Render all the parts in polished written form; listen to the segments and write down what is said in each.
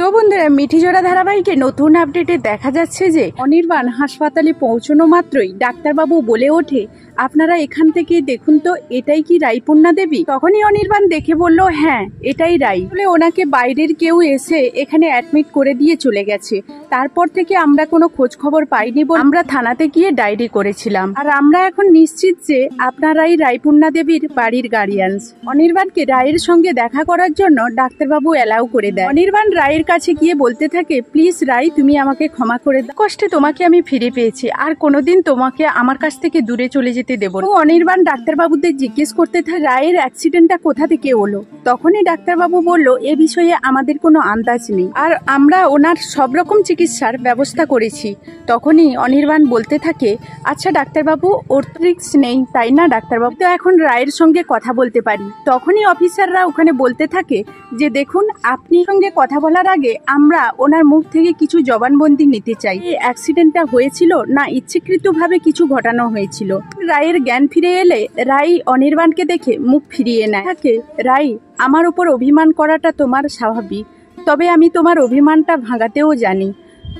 তো বন্ধুরা, মিঠিজোড়া ধারাবাহিকে নতুন আপডেটে দেখা যাচ্ছে যে অনির্বাণ হাসপাতালে পৌঁছানো মাত্রই ডাক্তারবাবু বলে ওঠে, আপনারা এখান থেকে দেখুন তো এটাই কি রায়পূর্ণা দেবী। তখনই অনির্বাণ দেখে বলল, হ্যাঁ এটাই রাই। বলে ওনাকে বাইরের কেউ এসে এখানে অ্যাডমিট করে দিয়ে চলে গেছে। তারপর থেকে আমরা কোনো খোঁজ খবর পাইনি বলে আমরা থানাতে গিয়ে ডায়েরি করেছিলাম। আর আমরা এখন নিশ্চিত যে আপনারাই রায়পূর্ণা দেবীর বাড়ির গার্ডিয়ানস। অনির্বাণকে রায়ের সঙ্গে দেখা করার জন্য ডাক্তারবাবু অ্যালাউ করে দেয়। অনির্বাণ রায়ের কাছে গিয়ে বলতে থাকে, প্লিজ রাই, তুমি আমাকে ক্ষমা করে দাও, কষ্টে তোমাকে আমি ফিরে পেয়েছি, আর কোনোদিন তোমাকে আমার কাছ থেকে দূরে চলে যেতে দেবো না। অনির্বাণ ডাক্তারবাবুদের জিজ্ঞেস করতে থাকে রায়ের অ্যাক্সিডেন্টটা কোথা থেকে হলো। তখনই ডাক্তারবাবু বলল, এ বিষয়ে আমাদের কোনো আন্দাজ নেই, আর আমরা ওনার সব রকম চিকিৎসার ব্যবস্থা করেছি। তখনই অনির্বাণ বলতে থাকে, আচ্ছা ডাক্তারবাবু, ওর রিস্ক নেই তাই না ডাক্তারবাবু, তো এখন রায়ের সঙ্গে কথা বলতে পারি। তখনই অফিসাররা ওখানে বলতে থাকে যে দেখুন, আপনি সঙ্গে কথা বলার আগে আমরা ওনার মুখ থেকে কিছু জবানবন্দি নিতে চাই। এই অ্যাক্সিডেন্টটা হয়েছিল না ইচ্ছাকৃতভাবে কিছু ঘটানো হয়েছিল। রায়ের জ্ঞান ফিরে এলে রাই অনির্বাণকে দেখে মুখ ফিরিয়ে নেয়। থাকে, রাই, আমার উপর অভিমান করাটা তোমার স্বাভাবিক, তবে আমি তোমার অভিমানটা ভাঙাতেও জানি।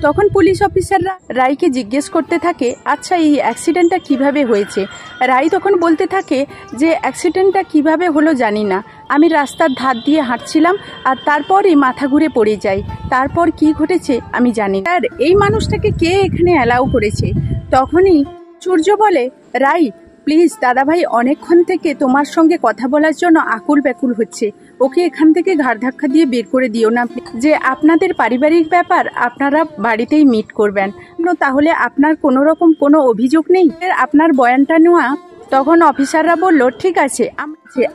তখন পুলিশ অফিসাররা রাইকে জিজ্ঞেস করতে থাকে, আচ্ছা এই অ্যাক্সিডেন্টটা কিভাবে হয়েছে। রাই তখন বলতে থাকে যে অ্যাক্সিডেন্টটা কিভাবে হলো জানি না, আমি রাস্তার ধার দিয়ে হাঁটছিলাম আর তারপরই মাথা ঘুরে পড়ে যাই, তারপর কি ঘটেছে আমি জানি না। আর এই মানুষটাকে কে এখানে অ্যালাউ করেছে। তখনই সূর্য বলে, রাই প্লিজ দাদাভাই অনেকক্ষণ থেকে তোমার সঙ্গে কথা বলার জন্য আকুল ব্যাকুল হচ্ছে, ওকে এখান থেকে ঘাড় ধাক্কা দিয়ে বের করে দিও না, যে আপনাদের পারিবারিক ব্যাপার আপনারা বাড়িতেই মিট করবেন, তাহলে আপনার কোনো রকম কোনো অভিযোগ নেই, আপনার বয়ানটা নেওয়া। তখন অফিসাররা বলল, ঠিক আছে,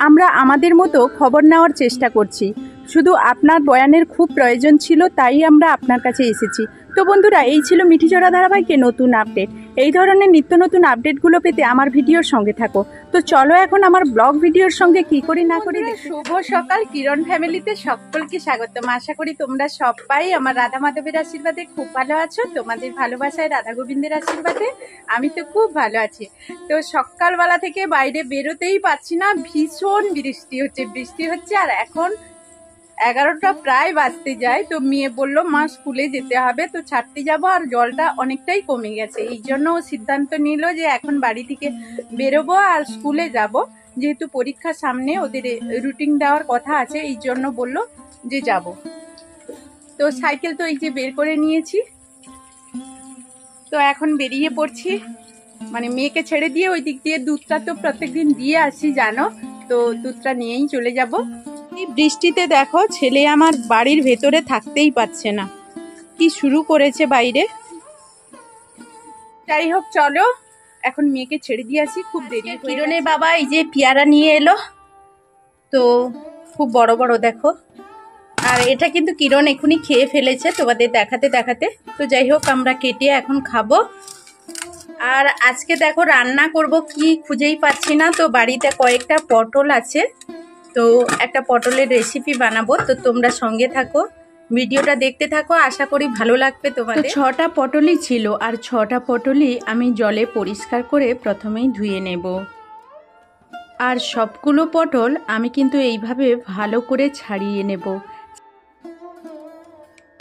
আমরা আমাদের মতো খবর নেওয়ার চেষ্টা করছি, শুধু আপনার বয়ানের খুব প্রয়োজন ছিল তাই আমরা আপনার কাছে এসেছি। তো বন্ধুরা, এই ছিল মিঠিজোড়া ধারাবাহিকে নতুন আপডেট। এই ধরনের নিত্য নতুন আপডেটগুলো পেতে আমার ভিডিওর সঙ্গে থাকো। তো চলো এখন আমার ব্লগ ভিডিওর সঙ্গে কি করি না করি। শুভ সকাল, কিরণ ফ্যামিলিতে সকলকে স্বাগতম। আশা করি তোমরা সবাই আমার রাধা মাধবের আশীর্বাদে খুব ভালো আছো। তোমাদের ভালোবাসায় রাধা গোবিন্দের আশীর্বাদে আমি তো খুব ভালো আছি। তো সকালবেলা থেকে বাইরে বেরোতেই পারছি না, ভীষণ বৃষ্টি হচ্ছে আর এখন 11টা প্রায় বাজতে যায়। তো মেয়ে বললো মা স্কুলে যেতে হবে, তো ছাড়তে যাব, আর জলটা অনেকটাই কমে গেছে, এই জন্য সিদ্ধান্ত নিল যে এখন বাড়ি থেকে বেরোবো আর স্কুলে যাব, যেহেতু পরীক্ষার সামনে ওদের রুটিন দেওয়ার কথা আছে, এই জন্য বললো যে যাব। তো সাইকেল তো এই যে বের করে নিয়েছি, তো এখন বেরিয়ে পড়ছি, মানে মেয়েকে ছেড়ে দিয়ে ওই দিক দিয়ে দুধটা তো প্রত্যেকদিন দিয়ে আসি জানো, তো দুধটা নিয়েই চলে যাব। বৃষ্টিতে দেখো ছেলে আমার বাড়ির ভেতরে থাকতেই পারছে না, কি শুরু করেছে বাইরে। যাই হোক চলো এখন মেয়েকে ছেড়ে দিয়ে আসি, খুব দেরি। কিরণের বাবা এই যে পেয়ারা নিয়ে এলো, তো খুব বড় বড় দেখো, আর এটা কিন্তু কিরণ এখনই খেয়ে ফেলেছে তোমাদের দেখাতে দেখাতে। তো যাই হোক আমরা কেটে এখন খাবো। আর আজকে দেখো রান্না করব কি খুঁজেই পাচ্ছি না, তো বাড়িতে কয়েকটা পটল আছে, তো একটা পটলের রেসিপি বানাবো। তো তোমরা সঙ্গে থাকো, ভিডিওটা দেখতে থাকো, আশা করি ভালো লাগবে তোমাদের। 6টা পটলই ছিল, আর 6টা পটলই আমি জলে পরিষ্কার করে প্রথমেই ধুয়ে নেব। আর সবগুলো পটল আমি কিন্তু এইভাবে ভালো করে ছাড়িয়ে নেব।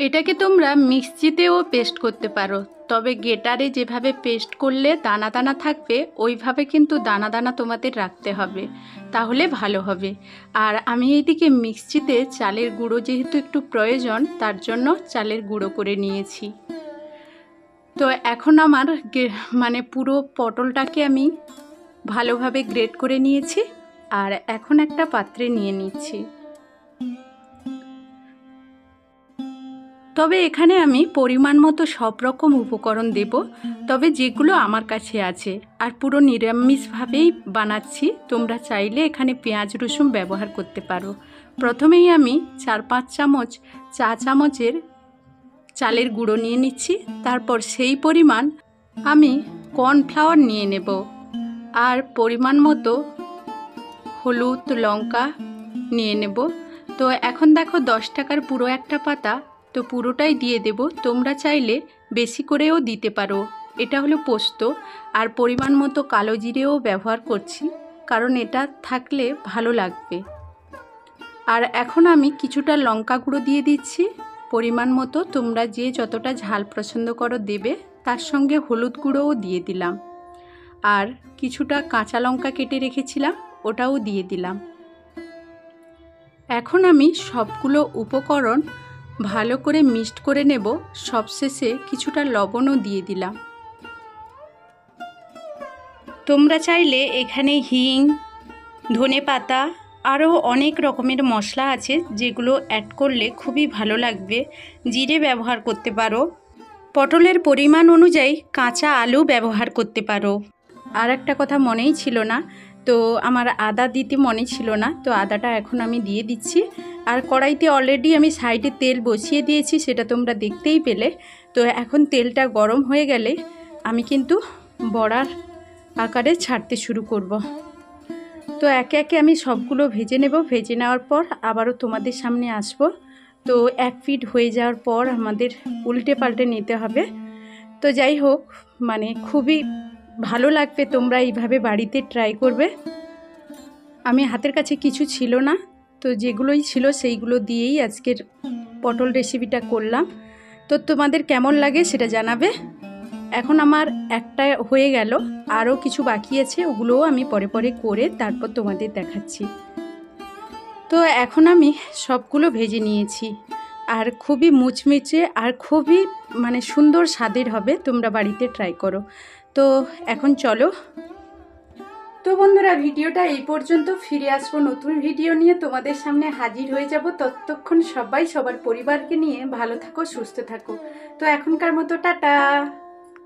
এটাকে তোমরা মিক্সিতেও পেস্ট করতে পারো, তবে গ্রেটারে যেভাবে পেস্ট করলে দানা দানা থাকবে ওইভাবে কিন্তু দানা দানা তোমাদের রাখতে হবে, তাহলে ভালো হবে। আর আমি এইদিকে মিক্সিতে চালের গুঁড়ো যেহেতু একটু প্রয়োজন, তার জন্য চালের গুঁড়ো করে নিয়েছি। তো এখন আমার মানে পুরো পটলটাকে আমি ভালোভাবে গ্রেট করে নিয়েছি, আর এখন একটা পাত্রে নিয়ে নিচ্ছি। তবে এখানে আমি পরিমাণ মতো সব রকম উপকরণ দেব, তবে যেগুলো আমার কাছে আছে, আর পুরো নিরামিষভাবেই বানাচ্ছি। তোমরা চাইলে এখানে পেঁয়াজ রসুন ব্যবহার করতে পারো। প্রথমেই আমি 4-5 চামচ চা চামচের চালের গুঁড়ো নিয়ে নিচ্ছি, তারপর সেই পরিমাণ আমি কর্নফ্লাওয়ার নিয়ে নেব, আর পরিমাণ মতো হলুদ লঙ্কা নিয়ে নেব। তো এখন দেখো 10 টাকার পুরো একটা পাতা, তো পুরোটাই দিয়ে দেব, তোমরা চাইলে বেশি করেও দিতে পারো। এটা হলো পোস্ত, আর পরিমাণ মতো কালো জিরেও ব্যবহার করছি, কারণ এটা থাকলে ভালো লাগবে। আর এখন আমি কিছুটা লঙ্কা গুঁড়ো দিয়ে দিচ্ছি, পরিমাণ মতো তোমরা যে যতটা ঝাল পছন্দ করো দেবে। তার সঙ্গে হলুদ গুঁড়োও দিয়ে দিলাম, আর কিছুটা কাঁচা লঙ্কা কেটে রেখেছিলাম ওটাও দিয়ে দিলাম। এখন আমি সবগুলো উপকরণ ভালো করে মিক্সড করে নেব। সবশেষে কিছুটা লবণও দিয়ে দিলাম। তোমরা চাইলে এখানে হিং, ধনেপাতা, আরও অনেক রকমের মশলা আছে যেগুলো অ্যাড করলে খুবই ভালো লাগবে। জিরে ব্যবহার করতে পারো, পটলের পরিমাণ অনুযায়ী কাঁচা আলু ব্যবহার করতে পারো। আর একটা কথা মনেই ছিল না, তো আমার আদা দিতে মনে ছিল না, তো আদাটা এখন আমি দিয়ে দিচ্ছি। আর কড়াইতে অলরেডি আমি সাইডে তেল বসিয়ে দিয়েছি, সেটা তোমরা দেখতেই পেলে। তো এখন তেলটা গরম হয়ে গেলে আমি কিন্তু বড়ার আকারে ছাড়তে শুরু করব। তো একে একে আমি সবগুলো ভেজে নেব। ভেজে নেওয়ার পর আবারও তোমাদের সামনে আসব। তো এক পিঠ হয়ে যাওয়ার পর আমাদের উল্টে পাল্টে নিতে হবে। তো যাই হোক, মানে খুবই ভালো লাগবে, তোমরা এইভাবে বাড়িতে ট্রাই করবে। আমি হাতের কাছে কিছু ছিল না, তো যেগুলোই ছিল সেইগুলো দিয়েই আজকের পটল রেসিপিটা করলাম। তো তোমাদের কেমন লাগে সেটা জানাবে। এখন আমার একটা হয়ে গেল, আরও কিছু বাকি আছে, ওগুলোও আমি পরে পরে করে তারপর তোমাদের দেখাচ্ছি। তো এখন আমি সবগুলো ভেজে নিয়েছি, আর খুবই মুচমিচে আর খুবই মানে সুন্দর স্বাদের হবে। তোমরা বাড়িতে ট্রাই করো। তো এখন চলো। তো বন্ধুরা, ভিডিওটা এই পর্যন্ত। ফিরে আসবো নতুন ভিডিও নিয়ে, তোমাদের সামনে হাজির হয়ে যাব। ততক্ষণ সবাই সবার পরিবারকে নিয়ে ভালো থাকো, সুস্থ থাকো। তো এখনকার মতো টাটা।